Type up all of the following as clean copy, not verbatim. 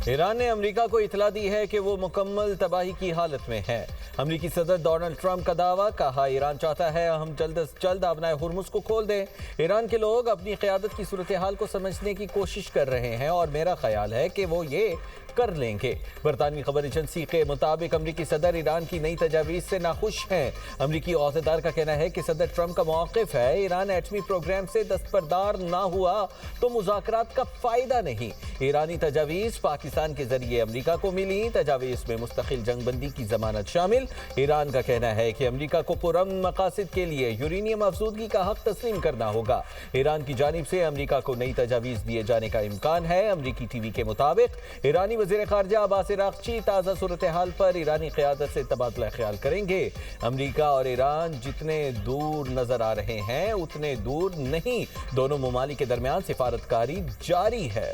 Iran ने America को इतला दी है कि वो मुकम्मल तबाही की हालत में है। अमेरिकी सदर डोनाल्ड ट्रंप का दावा, कहा ईरान चाहता है हम जल्द से जल्द अपना हुर्मुज़ को खोल दें। ईरान के लोग अपनी क़यादत की सूरत हाल को समझने की कोशिश कर रहे हैं और मेरा ख्याल है कि वो ये कर लेंगे। बरतानवी खबर एजेंसी के मुताबिक अमरीकी सदर ईरान की नई तजावीज़ से नाखुश हैं। अमरीकी अहदेदार का कहना है कि सदर ट्रंप का मौक़िफ़ है ईरान एटमी प्रोग्राम से दस्तबरदार ना हुआ तो मुज़ाकरात का फ़ायदा नहीं। ईरानी तजावीज़ पाकिस्तान के जरिए अमरीका को मिली। तजावीज़ में मुस्तकिल जंगबंदी की जमानत शामिल। ईरान का कहना है कि अमरीका को पुरअमन मकासद के लिए यूरेनियम अफजूदगी का हक तस्लीम करना होगा। ईरान की जानिब से अमरीका को नई तजावीज़ दिए जाने का इम्कान है। अमरीकी टीवी के मुताबिक ईरानी वज़ीर ख़ारजा अब्बास अराग़ची ताज़ा सूरत हाल पर ईरानी क़यादत से तबादला ख्याल करेंगे। अमरीका और ईरान जितने दूर नजर आ रहे हैं उतने दूर नहीं। दोनों ममालिक के दरमियान सिफारतकारी जारी है।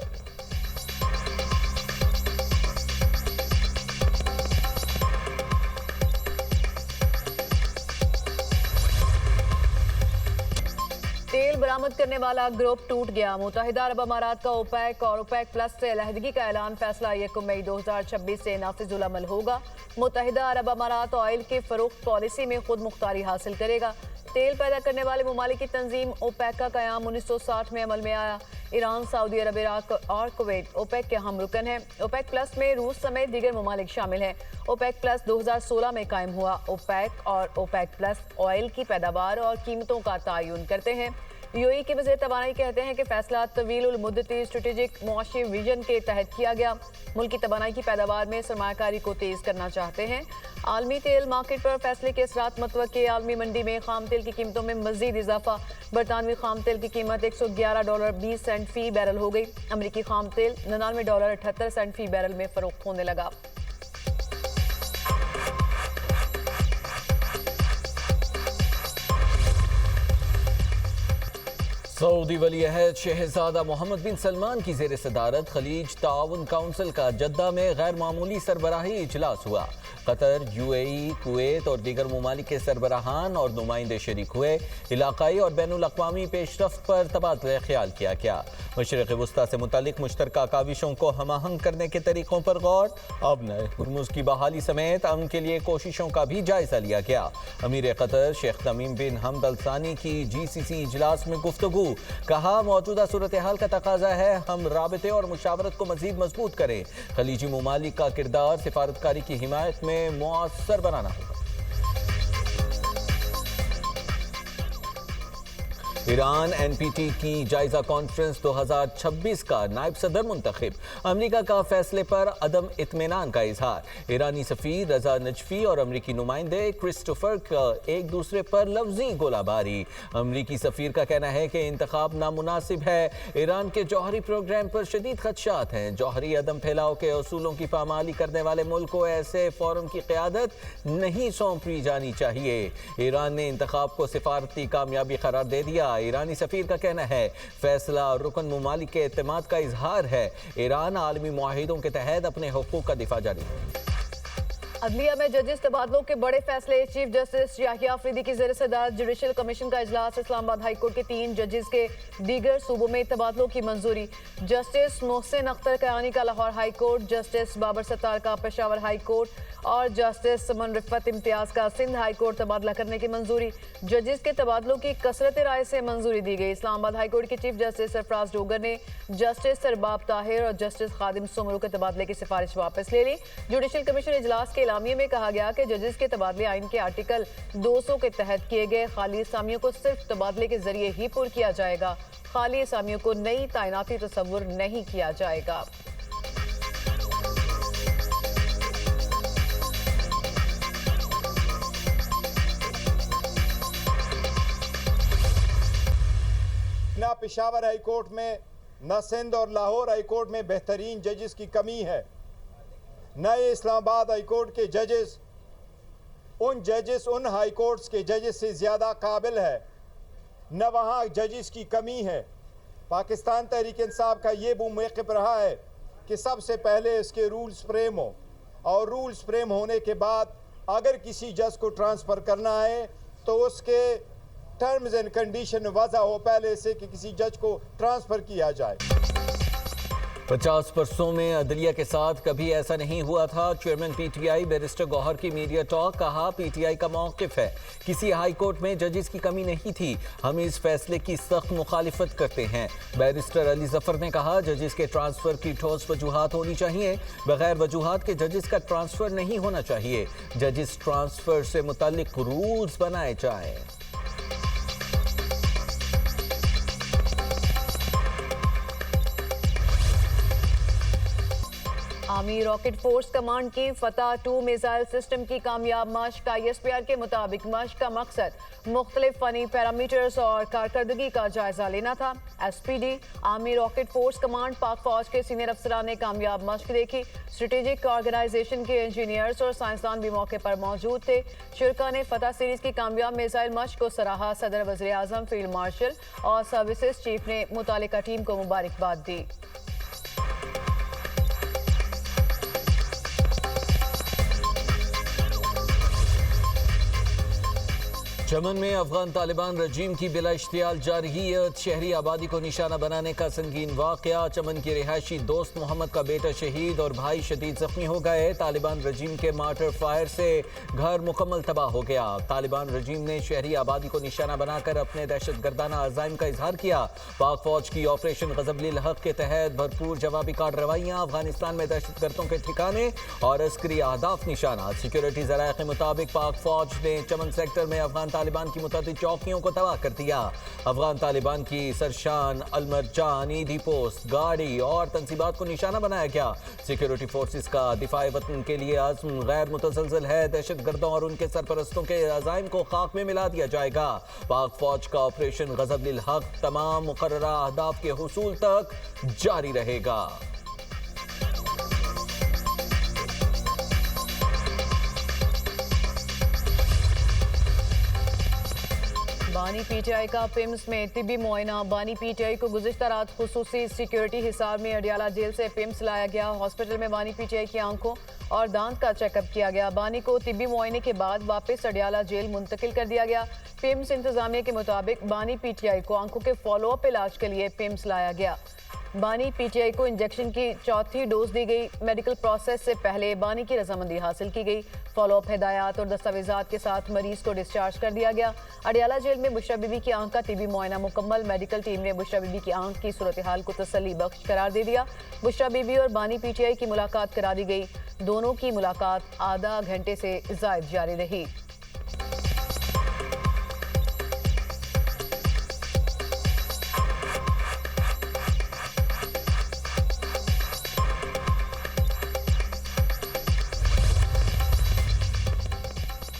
तेल बरामद करने वाला ग्रुप टूट गया। मुत्तहिदा अरब अमारात का ओपेक और ओपेक प्लस से अलहदगी का ऐलान फैसला 1 मई 2026 से नाफिजुल अमल होगा। मुत्तहिदा अरब अमारात ऑयल की फरोख्त पॉलिसी में खुद मुख्तारी हासिल करेगा। तेल पैदा करने वाले ममालिक की तंजीम ओपेक का क़याम 1960 में अमल में आया। ईरान, सऊदी अरब, इराक और कुवैत ओपेक के अहम रुकन हैं। ओपेक प्लस में रूस समेत दीगर ममालिक शामिल हैं। ओपेक प्लस 2016 में कायम हुआ। ओपेक और ओपेक प्लस ऑयल की पैदावार और कीमतों का तयन करते हैं। यूएई के वज़ीर तवानाई कहते हैं कि फैसला तवील मुद्दती स्ट्रेटेजिक मुआशी विजन के तहत किया गया। मुल्क की तवानाई की पैदावार में सरमायाकारी को तेज करना चाहते हैं। आलमी तेल मार्केट पर फैसले के असरात मतवक्के। आलमी मंडी में खाम तेल की कीमतों में मजीद इजाफा। बरतानवी खाम तेल की कीमत $111.20 फी बैरल हो गई। अमरीकी खाम तेल $99.78 फी बैरल में फरोख्त होने लगा। सऊदी वली अहद शहजादा मोहम्मद बिन सलमान की ज़ेर सदारत खलीज ताउन काउंसिल का जद्दा में गैर मामूली सरबराही इजलास हुआ। कतर, यूएई, कुवैत और दीगर ममालिक के सरबराहान और नुमाइंदे शरीक हुए। इलाकाई और बैनुल अक़वामी पेशरफ्त पर तबादला ख्याल किया गया। मशरिक़ वस्ता से मुतल्लिक़ मुश्तरका काविशों को हमाहंग करने के तरीक़ों पर गौर। अब नए हुर्मुज़ की बहाली समेत अमन के लिए कोशिशों का भी जायज़ा लिया गया। अमीर कतर शेख तमीम बिन हमद अल सानी की GCC इजलास में गुफ्तगू। कहा, मौजूदा सूरत हाल का तकाजा है हम राबते और मुशावरत को मज़ीद मजबूत करें। खलीजी ममालिक का किरदार सिफारतकारी की हिमायत में मुअस्सर बनाना होगा। ईरान NPT की जायजा कॉन्फ्रेंस 2026 का नायब सदर मुंतखब। अमरीका का फैसले पर अदम इत्मीनान का इजहार। ईरानी सफीर रजा नजफी और अमरीकी नुमाइंदे क्रिस्टोफर का एक दूसरे पर लफ्जी गोलाबारी। अमरीकी सफीर का कहना है कि इंतखाब नामुनासिब है। ईरान के जौहरी प्रोग्राम पर शदीद खदशात हैं। जौहरी अदम फैलाव के असूलों की पामाली करने वाले मुल्क को ऐसे फोरम की क़यादत नहीं सौंपी जानी चाहिए। ईरान ने इंतखाब को सिफारती कामयाबी करार दे दिया। ईरानी सफीर का कहना है फैसला रुकन ममालिक के एतमाद का इजहार है। ईरान आलमी मुआहिदों के तहत अपने हुकूक का दिफा जारी है। अदलिया में जजेस तबादलों के बड़े फैसले। चीफ जस्टिस याहिया अफरीदी की ज़ेर सदारत जुडिशल कमीशन का इजलास। इस्लामाबाद हाई कोर्ट के 3 जजेस के दीगर सूबों में तबादलों की मंजूरी। जस्टिस मोहसिन अख्तर कयानी का Lahore high court, justice Babar Sattar का पेशावर हाई कोर्ट और जस्टिस समन रिफत इम्तियाज का सिंध हाई कोर्ट तबादला करने की मंजूरी। जजेस के तबादलों की कसरत राय से मंजूरी दी गई। इस्लामाबाद हाई कोर्ट के चीफ जस्टिस सरफराज डोगर ने जस्टिस सरबाब ताहिर और जस्टिस खादिम सुमरू के तबादले की सिफारिश वापस ले ली। जुडिशल कमीशन इजलास के एलामिये में कहा गया कि जजेस के तबादले आइन के आर्टिकल 200 के तहत किए गए। खाली असामियों को सिर्फ तबादले के जरिए ही पुर किया जाएगा। खाली असामियों को नई तैनाती तस्वुर नहीं किया जाएगा। ना पेशावर हाई कोर्ट में, न सिंध और लाहौर हाई कोर्ट में बेहतरीन जजेस की कमी है। नए इस्लामाबाद हाई कोर्ट के जजेस उन हाई कोर्ट्स के जजेस से ज़्यादा काबिल है। न वहाँ जजेस की कमी है। पाकिस्तान तहरीक इंसाफ का ये वो मौक़िफ़ रहा है कि सबसे पहले इसके रूल्स फ्रेम हो और रूल्स फ्रेम होने के बाद अगर किसी जज को ट्रांसफ़र करना है तो उसके टर्म्स एंड कंडीशन वज़ा हो पहले से कि किसी जज को ट्रांसफ़र किया जाए। 50 बरसों में अदलिया के साथ कभी ऐसा नहीं हुआ था। चेयरमैन पीटीआई बैरिस्टर गौहर की मीडिया टॉक। कहा, पीटीआई का मौक़िफ़ है, किसी हाई कोर्ट में जजेस की कमी नहीं थी, हम इस फैसले की सख्त मुखालिफत करते हैं। बैरिस्टर अली जफर ने कहा, जजेस के ट्रांसफर की ठोस वजूहात होनी चाहिए, बगैर वजूहात के जजेस का ट्रांसफर नहीं होना चाहिए। जजेस ट्रांसफर से मुताल्लिक रूल्स बनाए जाए। आर्मी रॉकेट फोर्स कमांड की फतह 2 मिसाइल सिस्टम की कामयाब मश्क। ISPR के मुताबिक मश्क का मकसद मुख्तलिफ फनी पैरामीटर्स और कारकर्दगी का जायजा लेना था। SPD army rocket force command पाक फौज के सीनियर अफसरान ने कामयाब मश्क देखी। स्ट्रेटेजिक ऑर्गेनाइजेशन के इंजीनियर्स और साइंसदान भी मौके पर मौजूद थे। शुरका ने फतह सीरीज की कामयाब मिसाइल मश्क को सराहा। सदर वज़ीर आज़म, फील्ड मार्शल और सर्विसेज चीफ ने मुतालिका टीम को मुबारकबाद दी। चमन में अफगान तालिबान रजीम की बिला इश्तियाल जारहियत, शहरी आबादी को निशाना बनाने का संगीन वाकया। चमन की रिहायशी दोस्त मोहम्मद का बेटा शहीद और भाई शदीद जख्मी हो गए। तालिबान रजीम के मार्टर फायर से घर मुकम्मल तबाह हो गया। तालिबान रजीम ने शहरी आबादी को निशाना बनाकर अपने दहशतगर्दाना अज़ाइम का इजहार किया। पाक फौज की ऑपरेशन गज़ब-उल हक के तहत भरपूर जवाबी कार्रवाइयाँ। अफगानिस्तान में दहशतगर्दों के ठिकाने और अस्करी अहदाफ निशाना। सिक्योरिटी ज़राए के मुताबिक पाक फौज ने चमन सेक्टर में अफगान तालिबान की मुतअद्दिद चौकियों को तबाह कर दिया। अफगान तालिबान की सरशान, अलमरजान, ईदी पोस्ट, गाड़ी और तंसीबात को निशाना बनाया गया। सिक्योरिटी फोर्सेस का दिफाए वतन के लिए अज़्म गैर मुतसलसल है। दहशतगर्दों और उनके सरपरस्तों के अज़ाइम को खाक में मिला दिया जाएगा। पाक फौज का ऑपरेशन गज़ब-उल हक तमाम मुकर्ररा अहदाफ के हुसूल तक जारी रहेगा। बानी पीटीआई का पिम्स में तिब्बी मुआयना। बानी पीटीआई को गुज़िश्ता रात खुसूसी सिक्योरिटी हिसार में अडियाला जेल से पिम्स लाया गया। हॉस्पिटल में बानी पीटीआई की आंखों और दांत का चेकअप किया गया। बानी को तिब्बी मुआयने के बाद वापस अडियाला जेल मुंतकिल कर दिया गया। पिम्स इंतजामिया के मुताबिक बानी पीटीआई को आंखों के फॉलोअप इलाज के लिए पिम्स लाया गया। बानी पीटीआई को इंजेक्शन की चौथी डोज दी गई। मेडिकल प्रोसेस से पहले बानी की रजामंदी हासिल की गई। फॉलोअप हिदायत और दस्तावेजात के साथ मरीज को डिस्चार्ज कर दिया गया। अडियाला जेल में बुशरा बीबी की आंख का तिब्बी मुआयना मुकम्मल। मेडिकल टीम ने बुशरा बीबी की आंख की सूरत हाल को तसल्ली बख्श करार दे दिया। बुशरा बीबी और बानी पीटीआई की मुलाकात करा दी गई। दोनों की मुलाकात आधा घंटे से ज़ायद जारी रही।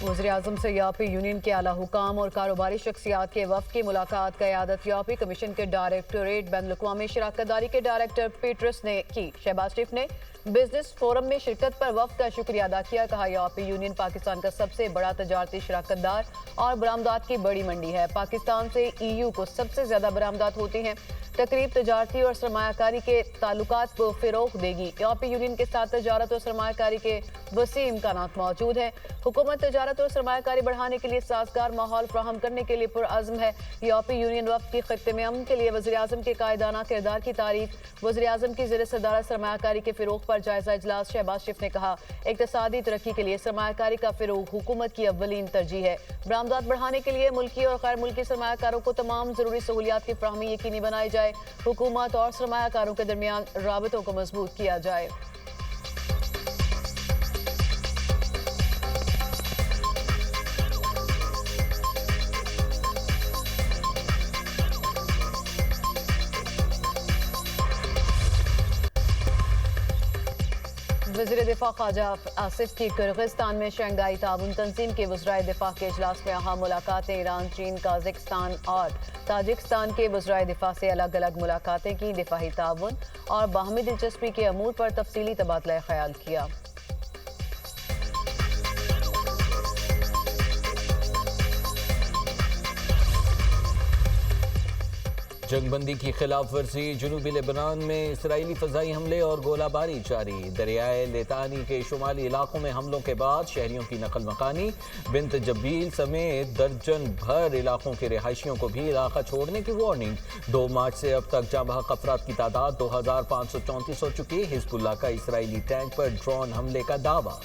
वज़ीर-ए-आज़म से यूरोपीय यूनियन के आला हुकाम और कारोबारी शख्सियात के वफ़द की मुलाकात। क़यादत यूरोपीय कमीशन के डायरेक्टोरेट बैनुल-अक़वामी शराकतदारी के डायरेक्टर पीटरस ने की। शहबाज शरीफ ने बिजनेस फोरम में शिरकत पर वफ़द का शुक्रिया अदा किया। कहा, यूरोपीय यूनियन पाकिस्तान का सबसे बड़ा तजारती शराकतदार और बरामदात की बड़ी मंडी है। पाकिस्तान से EU को सबसे ज़्यादा बरामदात होती हैं। तकरीब तजारती और सरमायाकारी के ताल्लुकात को फ़रोग़ देगी। यूरोपीय यूनियन के साथ तजारत और सरमायाकारी के वसी इम्कानात मौजूद हैं। हुकूमत तजारत और सरमायाकारी बढ़ाने के लिए साजगार माहौल फराहम करने के लिए पुरअज़्म है। यूरोपीय यूनियन वफ़द की खित्ते में अमन के लिए वज़ीर-ए-आज़म के कायदाना किरदार की तारीफ। वज़ीर-ए-आज़म की ज़ेर सदारत सरमायाकारी के फ़रोग़ पर जायज़ा इजलास। शहबाज शरीफ ने कहा, इक़्तिसादी तरक्की के लिए सरमायाकारी का फ़रोग़ हुकूमत की अव्वलीन तरजीह है। बरामदात बढ़ाने के लिए मुल्की और गैर मुल्की सरमायाकारों को तमाम ज़रूरी सहूलियात की फ़राहमी यकीनी बनाई जाए। हुकूमत और सरमायाकारों के दरमियान राबतों को मजबूत किया जाए। वज़ीर दिफा ख्वाजा आसिफ की किर्गिस्तान में शंघाई ताउन तंजीम के वज़राए दिफा के इजलास में अहम मुलाकातें। ईरान, चीन, काज़ाकिस्तान और ताजिकिस्तान के वज़राए दिफा से अलग अलग मुलाकातें की। दिफाई ताउन और बाहमी दिलचस्पी के अमूर पर तफसीली तबादला ख्याल किया। जंगबंदी की खिलाफ वर्जी, जनूबी लेबनान में इसराइली फजाई हमले और गोलाबारी जारी। दरियाए लेतानी के शुमाली इलाकों में हमलों के बाद शहरियों की नकल मकानी। बिंत जबील समेत दर्जन भर इलाकों के रिहायशियों को भी इलाका छोड़ने की वार्निंग। 2 मार्च से अब तक जाँ बहक अफराद की तादाद 2534 हो चुकी। हिजबुल्लाह का इसराइली टैंक पर ड्रोन हमले का दावा।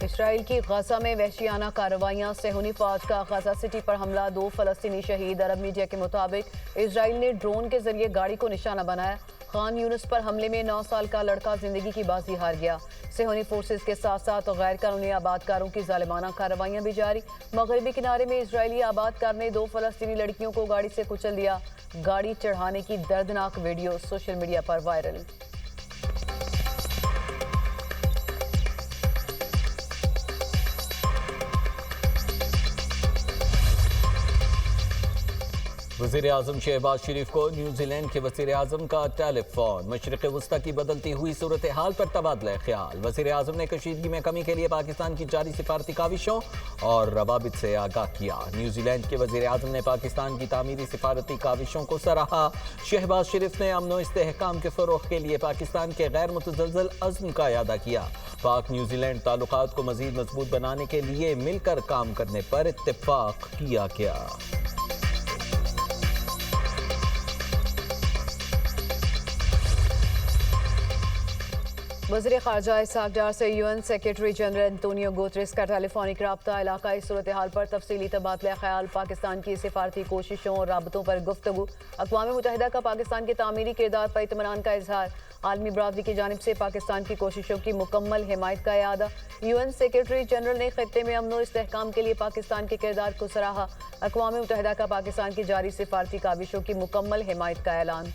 इसराइल की गजा में वहशियाना कार्रवाइयां। सेहूनी फौज का गजा सिटी पर हमला, 2 फलस्तीनी शहीद। अरब मीडिया के मुताबिक इसराइल ने ड्रोन के जरिए गाड़ी को निशाना बनाया। खान यूनिस पर हमले में 9 साल का लड़का जिंदगी की बाजी हार गया। सेहूनी फोर्सेस के साथ साथ गैर कानूनी आबादकारों की जालिमाना कार्रवाइयां भी जारी। मगरबी किनारे में इसराइली आबादकार ने 2 फलस्तीनी लड़कियों को गाड़ी से कुचल दिया। गाड़ी चढ़ाने की दर्दनाक वीडियो सोशल मीडिया पर वायरल। वज़ीर-ए-आज़म शहबाज शरीफ को न्यूजीलैंड के वज़ीर-ए-आज़म का टेलीफोन। मशरिक़ वस्ता की बदलती हुई सूरत हाल पर तबादला ख्याल। वज़ीर-ए-आज़म ने कशीदगी में कमी के लिए पाकिस्तान की जारी सिफारती काविशों और रवाबित से आगाह किया। न्यूजीलैंड के वज़ीर-ए-आज़म ने पाकिस्तान की तामीरी सिफारती काविशों को सराहा। शहबाज शरीफ ने अमन व इस्तेहकाम के फ़रोग़ के लिए पाकिस्तान के गैर मुतज़लज़ल अज़्म का इयादा किया। पाक न्यूजीलैंड ताल्लुकात को मज़ीद मजबूत बनाने के लिए मिलकर काम करने पर इत्तेफाक किया गया। वज़ीर ख़ारजा इसहाक़ डार से UN secretary general Antonio Guterres का टेलीफोनिक रब्ता। इलाकाई सूरत हाल पर तफसीली तबादला ख्याल। पाकिस्तान की सिफारती कोशिशों और राबतों पर गुफ्तगू। अक़वाम मुत्तहिदा का पाकिस्तान के तामीरी किरदार पर इत्मीनान का इजहार। आलमी बरादरी की जानिब से पाकिस्तान की कोशिशों की मुकम्मल हिमायत का इयादा। UN सेक्रेटरी जनरल ने खित्ते में अमन व इस्तेहकाम के लिए पाकिस्तान के किरदार को सराहा। अक़वाम मुत्तहिदा का पाकिस्तान की जारी सिफारती काविशों की मुकम्मल हिमायत का ऐलान।